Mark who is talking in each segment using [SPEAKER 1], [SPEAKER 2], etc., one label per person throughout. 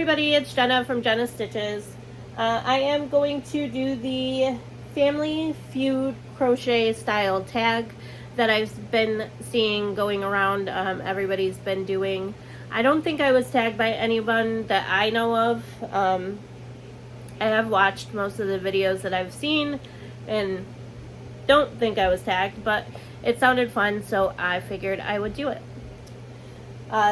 [SPEAKER 1] everybody, it's Jenna from Jenna Stitches. I am going to do the family feud crochet style tag that I've been seeing going around. Everybody's been doing. I don't think I was tagged by anyone that I know of. I have watched most of the videos that I've seen and don't think I was tagged, but it sounded fun, so I figured I would do it.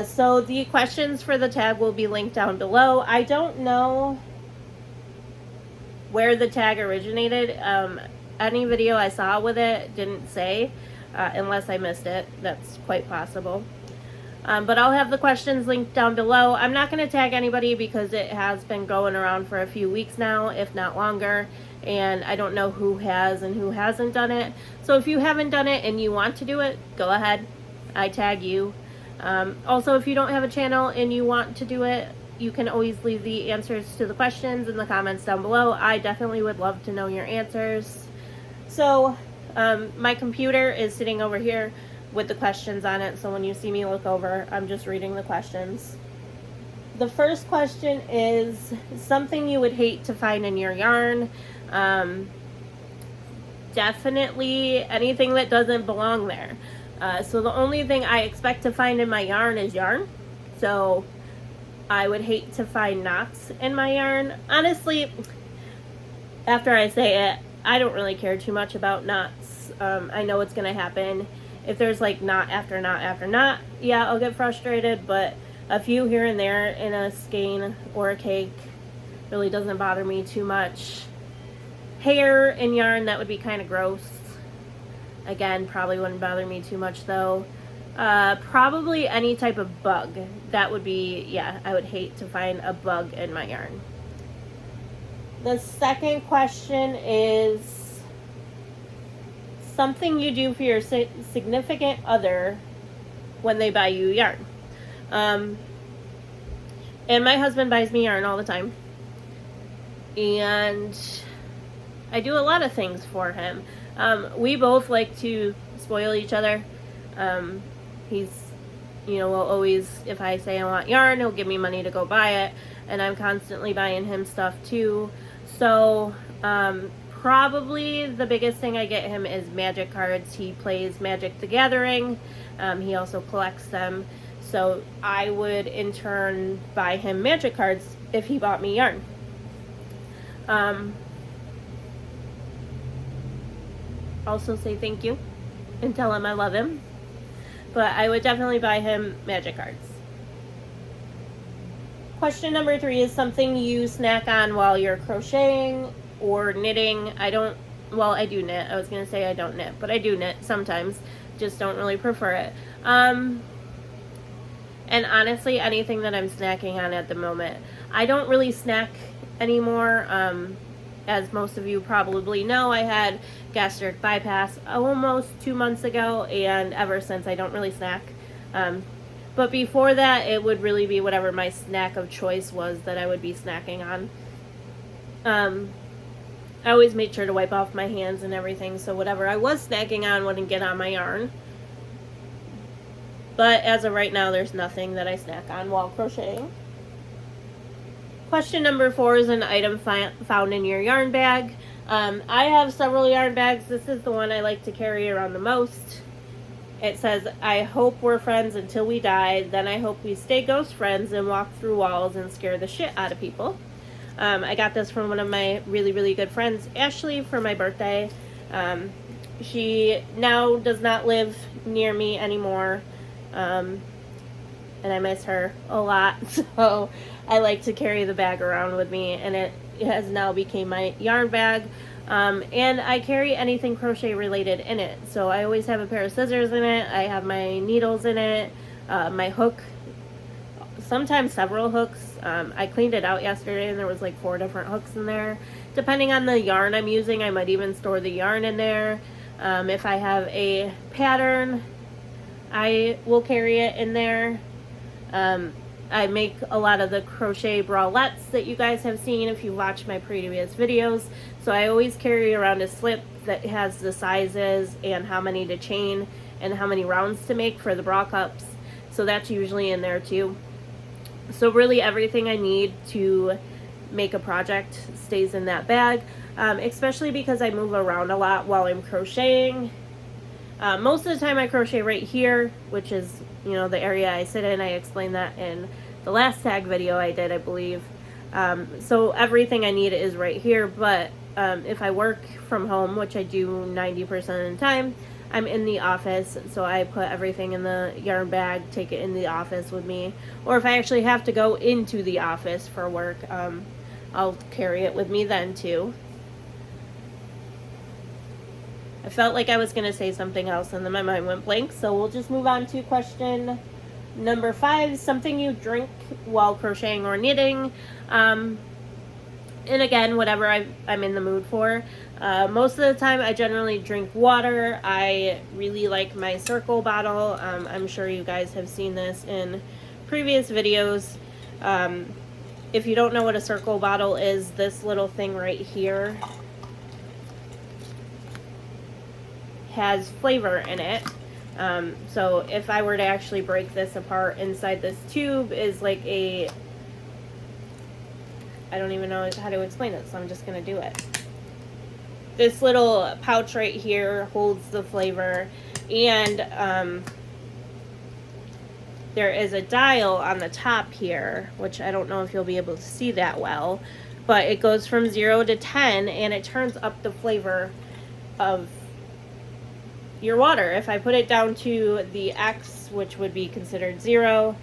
[SPEAKER 1] So the questions for the tag will be linked down below. I don't know where the tag originated. Any video I saw with it didn't say, unless I missed it. That's quite possible. But I'll have the questions linked down below. I'm not going to tag anybody because it has been going around for a few weeks now, if not longer, and I don't know who has and who hasn't done it. So if you haven't done it and you want to do it, go ahead. I tag you. Also, if you don't have a channel and you want to do it, you can always leave the answers to the questions in the comments down below. I definitely would love to know your answers. So my computer is sitting over here with the questions on it, so when you see me look over, I'm just reading the questions. The first question is something you would hate to find in your yarn. Definitely anything that doesn't belong there. So the only thing I expect to find in my yarn is yarn. So I would hate to find knots in my yarn. Honestly, after I say it, I don't really care too much about knots. I know it's going to happen. If there's like knot after knot after knot, yeah, I'll get frustrated, but a few here and there in a skein or a cake really doesn't bother me too much. Hair in yarn, that would be kind of gross. Again, probably wouldn't bother me too much though. Probably any type of bug. That would be, yeah, I would hate to find a bug in my yarn. The second question is something you do for your significant other when they buy you yarn. And my husband buys me yarn all the time. And I do a lot of things for him. We both like to spoil each other. He's, will always, if I say I want yarn, he'll give me money to go buy it. And I'm constantly buying him stuff too. So, probably the biggest thing I get him is magic cards. He plays Magic the Gathering. He also collects them. So I would in turn buy him magic cards if he bought me yarn. Also say thank you and tell him I love him. But I would definitely buy him magic cards. Question number 3 is something you snack on while you're crocheting or knitting. I do knit. I was going to say I don't knit, but I do knit sometimes. Just don't really prefer it. And honestly, anything that I'm snacking on at the moment. I don't really snack anymore. As most of you probably know, I had gastric bypass almost 2 months ago, and ever since I don't really snack. But before that, it would really be whatever my snack of choice was that I would be snacking on. I always made sure to wipe off my hands and everything, so whatever I was snacking on wouldn't get on my yarn. But as of right now, there's nothing that I snack on while crocheting. Question number 4 is an item found in your yarn bag. I have several yarn bags. This is the one I like to carry around the most. It says, I hope we're friends until we die. Then I hope we stay ghost friends and walk through walls and scare the shit out of people. I got this from one of my really, really good friends, Ashley, for my birthday. She now does not live near me anymore. And I miss her a lot. So I like to carry the bag around with me, and it has now become my yarn bag. And I carry anything crochet related in it. So I always have a pair of scissors in it. I have my needles in it, my hook, sometimes several hooks. I cleaned it out yesterday and there was like 4 different hooks in there. Depending on the yarn I'm using, I might even store the yarn in there. If I have a pattern, I will carry it in there. I make a lot of the crochet bralettes that you guys have seen if you watched my previous videos. So I always carry around a slip that has the sizes and how many to chain and how many rounds to make for the bra cups. So that's usually in there too. So really everything I need to make a project stays in that bag, especially because I move around a lot while I'm crocheting. Most of the time I crochet right here, which is, you know, the area I sit in. I explained that in the last tag video I did, I believe. So everything I need is right here, but if I work from home, which I do 90% of the time, I'm in the office, so I put everything in the yarn bag, take it in the office with me. Or if I actually have to go into the office for work, I'll carry it with me then too. I felt like I was going to say something else and then my mind went blank, so we'll just move on to question number 5, something you drink while crocheting or knitting. And again, whatever I'm in the mood for. Most of the time I generally drink water. I really like my circle bottle. I'm sure you guys have seen this in previous videos. If you don't know what a circle bottle is, this little thing right here has flavor in it. So if I were to actually break this apart, inside this tube is like a, I don't even know how to explain it, so I'm just going to do it. This little pouch right here holds the flavor, and there is a dial on the top here, which I don't know if you'll be able to see that well, but it goes from 0 to 10, and it turns up the flavor of your water. If I put it down to the X, which would be considered 0,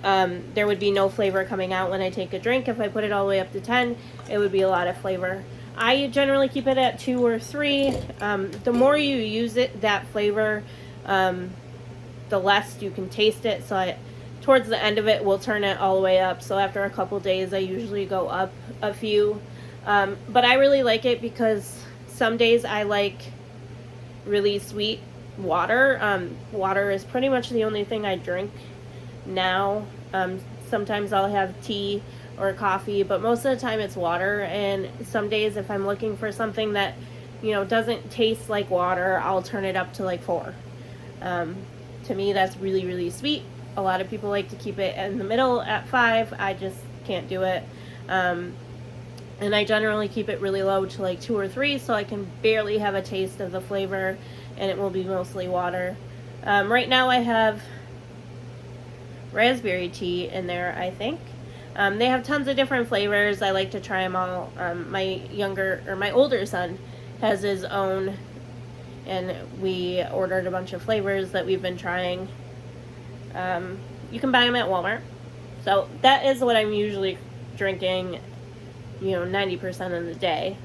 [SPEAKER 1] there would be no flavor coming out when I take a drink. If I put it all the way up to 10, it would be a lot of flavor. I generally keep it at 2 or 3. The more you use it, that flavor, the less you can taste it. So towards the end of it, we'll turn it all the way up. So after a couple days, I usually go up a few. But I really like it because some days I like really sweet water. Water is pretty much the only thing I drink now. Sometimes I'll have tea or coffee, but most of the time it's water. And some days if I'm looking for something that, you know, doesn't taste like water, I'll turn it up to like 4. To me, that's really, really sweet. A lot of people like to keep it in the middle at 5. I just can't do it. And I generally keep it really low to like 2 or 3, so I can barely have a taste of the flavor, and it will be mostly water. Right now I have raspberry tea in there, I think. They have tons of different flavors. I like to try them all. My older son has his own, and we ordered a bunch of flavors that we've been trying. You can buy them at Walmart. So that is what I'm usually drinking, you know, 90% of the day,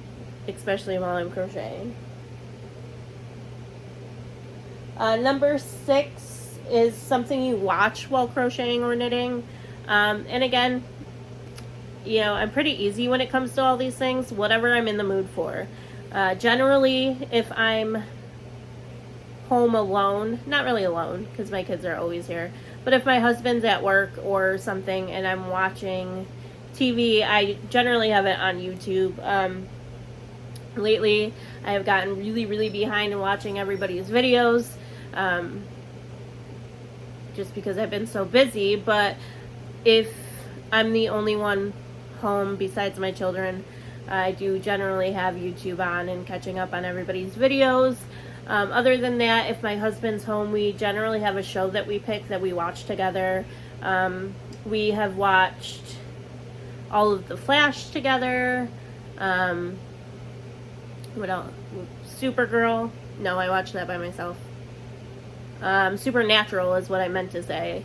[SPEAKER 1] especially while I'm crocheting. Number 6 is something you watch while crocheting or knitting. And again, you know, I'm pretty easy when it comes to all these things, whatever I'm in the mood for. Generally, if I'm home alone, not really alone because my kids are always here, but if my husband's at work or something and I'm watching TV, I generally have it on YouTube. Lately, I have gotten really, really behind in watching everybody's videos, just because I've been so busy. But if I'm the only one home besides my children, I do generally have YouTube on and catching up on everybody's videos. Other than that, if my husband's home, we generally have a show that we pick that we watch together. We have watched all of The Flash together. What else? Supergirl. No, I watched that by myself. Supernatural is what I meant to say.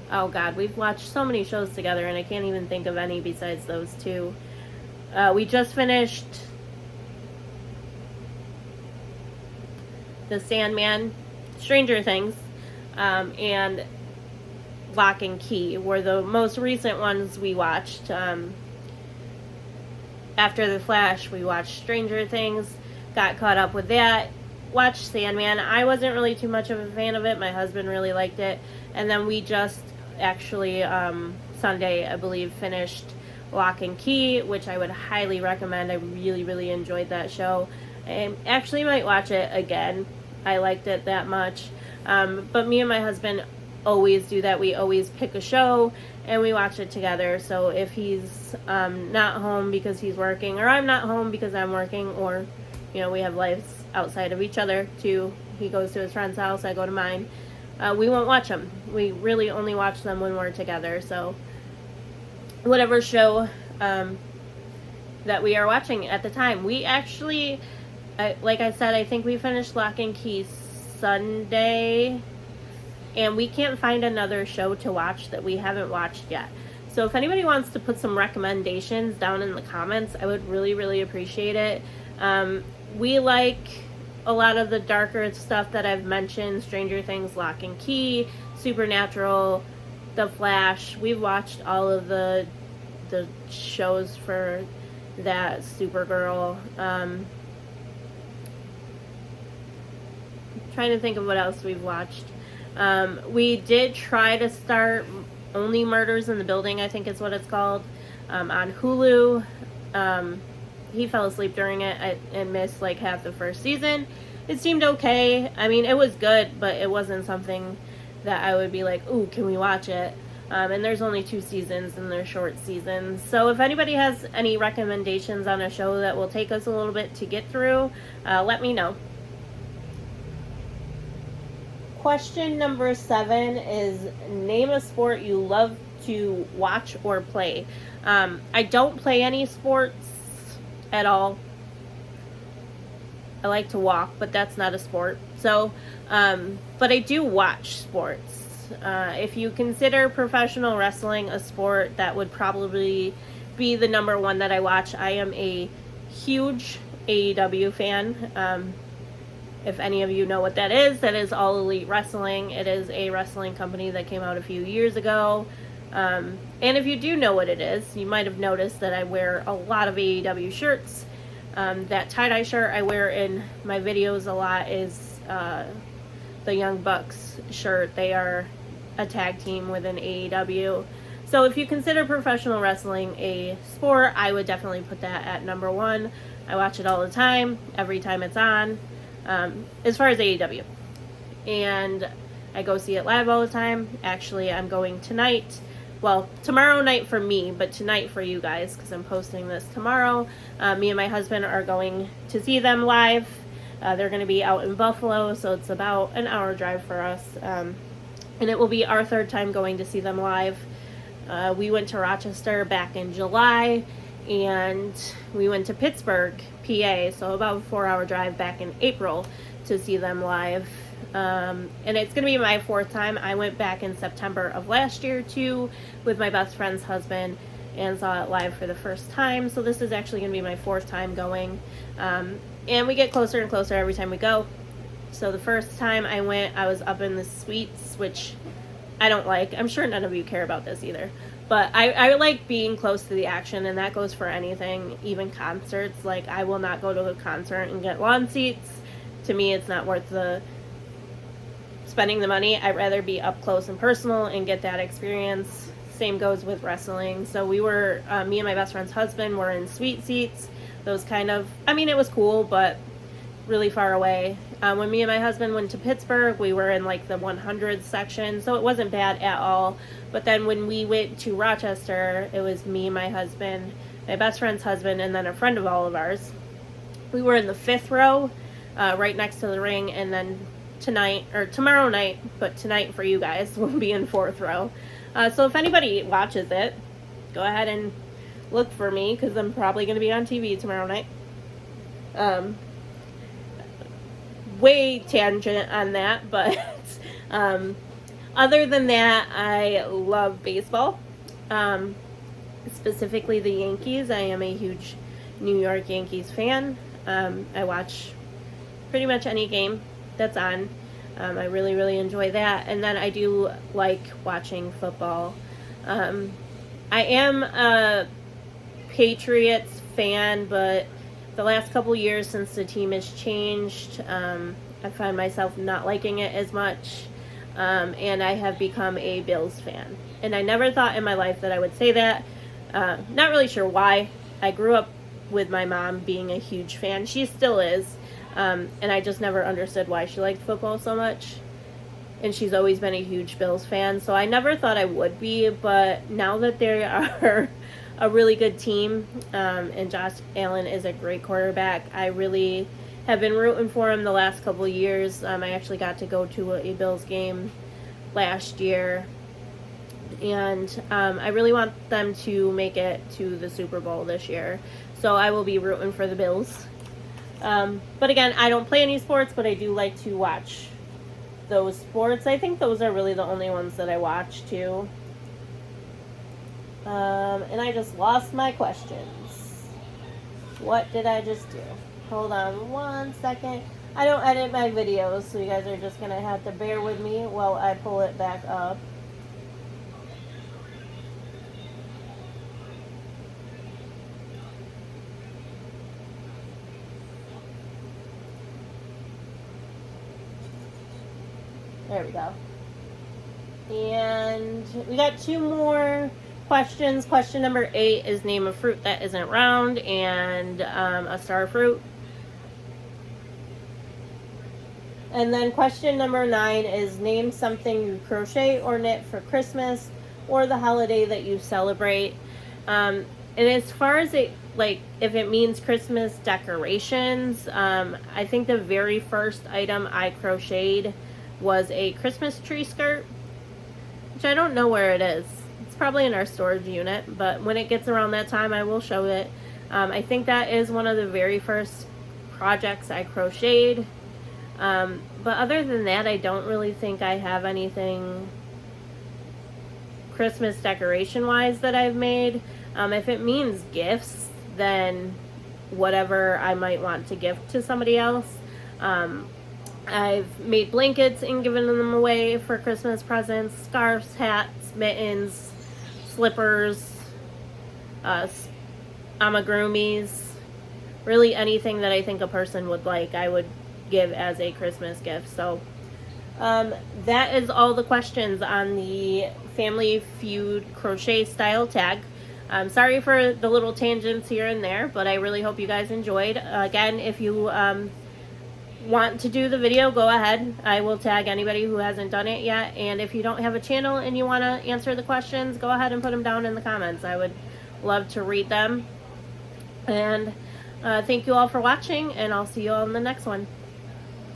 [SPEAKER 1] Oh God, we've watched so many shows together and I can't even think of any besides those 2. We just finished The Sandman, Stranger Things, and Lock and Key were the most recent ones we watched. After The Flash, we watched Stranger Things, got caught up with that, watched Sandman. I wasn't really too much of a fan of it. My husband really liked it. And then we just actually, Sunday, I believe, finished Lock and Key, which I would highly recommend. I really, really enjoyed that show. I actually might watch it again. I liked it that much. But me and my husband always do that. We always pick a show and we watch it together. So if he's not home because he's working, or I'm not home because I'm working, or we have lives outside of each other too. He goes to his friend's house, I go to mine. We won't watch them. We really only watch them when we're together. So whatever show that we are watching at the time. We actually, like I said, I think we finished Lock and Key Sunday, and we can't find another show to watch that we haven't watched yet. So if anybody wants to put some recommendations down in the comments, I would really, really appreciate it. We like a lot of the darker stuff that I've mentioned: Stranger Things, Lock and Key, Supernatural, The Flash. We've watched all of the shows for that, Supergirl. Trying to think of what else we've watched. We did try to start Only Murders in the Building, I think is what it's called, on Hulu. He fell asleep during it and missed like half the first season. It seemed okay. I mean, it was good, but it wasn't something that I would be like, ooh, can we watch it? And there's only 2 seasons and they're short seasons. So if anybody has any recommendations on a show that will take us a little bit to get through, let me know. Question number 7 is, name a sport you love to watch or play. I don't play any sports at all. I like to walk, but that's not a sport. So, but I do watch sports. If you consider professional wrestling a sport, that would probably be the number one that I watch. I am a huge AEW fan. If any of you know what that is All Elite Wrestling. It is a wrestling company that came out a few years ago. And if you do know what it is, you might have noticed that I wear a lot of AEW shirts. That tie-dye shirt I wear in my videos a lot is the Young Bucks shirt. They are a tag team within AEW. So if you consider professional wrestling a sport, I would definitely put that at number 1. I watch it all the time, every time it's on, as far as AEW. And I go see it live all the time. Actually, I'm going tonight. Well, tomorrow night for me, but tonight for you guys, because I'm posting this tomorrow. Me and my husband are going to see them live. They're going to be out in Buffalo, so it's about an hour drive for us. And it will be our 3rd time going to see them live. We went to Rochester back in July, and we went to Pittsburgh, PA, so about a 4-hour drive back in April to see them live. And it's going to be my 4th time. I went back in September of last year too with my best friend's husband and saw it live for the first time. So this is actually going to be my 4th time going. And we get closer and closer every time we go. So the first time I went, I was up in the suites, which I don't like. I'm sure none of you care about this either. But I like being close to the action, and that goes for anything, even concerts. Like, I will not go to a concert and get lawn seats. To me, it's not worth spending the money. I'd rather be up close and personal and get that experience. Same goes with wrestling. So we were, me and my best friend's husband were in suite seats. Those kind of, I mean, it was cool, but really far away. When me and my husband went to Pittsburgh, we were in like the 100 section, so it wasn't bad at all. But then when we went to Rochester, it was me, my husband, my best friend's husband, and then a friend of all of ours. We were in the 5th row, right next to the ring, and then tomorrow night, but tonight for you guys, we'll be in 4th row. So if anybody watches it, go ahead and look for me, because I'm probably going to be on TV tomorrow night. Way tangent on that, but other than that, I love baseball, specifically the Yankees. I am a huge New York Yankees fan. I watch pretty much any game that's on. I really, really enjoy that. And then I do like watching football. I am a Patriots fan, but the last couple years since the team has changed, I find myself not liking it as much, and I have become a Bills fan. And I never thought in my life that I would say that. Not really sure why. I grew up with my mom being a huge fan. She still is, and I just never understood why she liked football so much. and she's always been a huge Bills fan. So I never thought I would be, but now that they are a really good team, and Josh Allen is a great quarterback, I really have been rooting for him the last couple of years. I actually got to go to a Bills game last year, and I really want them to make it to the Super Bowl this year. So I will be rooting for the Bills. But again, I don't play any sports, but I do like to watch those sports. I think those are really the only ones that I watch too. And I just lost my questions. What did I just do? Hold on one second. I don't edit my videos, so you guys are just going to have to bear with me while I pull it back up. There we go. And we got 2 more questions. Question number 8 is name a fruit that isn't round, and a star fruit. And then question number 9 is name something you crochet or knit for Christmas or the holiday that you celebrate. And as far as it, like, if it means Christmas decorations, I think the very first item I crocheted was a Christmas tree skirt, which I don't know where it is. It's probably in our storage unit, but when it gets around that time, I will show it. I think that is one of the very first projects I crocheted. But other than that, I don't really think I have anything Christmas decoration wise that I've made. If it means gifts, then whatever I might want to gift to somebody else. I've made blankets and given them away for Christmas presents, scarves, hats, mittens, slippers, amigurumis, really anything that I think a person would like, I would give as a Christmas gift. So that is all the questions on the Family Feud crochet style tag. I'm sorry for the little tangents here and there, but I really hope you guys enjoyed. Again, if you want to do the video, go ahead. I will tag anybody who hasn't done it yet. And if you don't have a channel and you want to answer the questions, go ahead and put them down in the comments. I would love to read them. And thank you all for watching, and I'll see you all in the next one.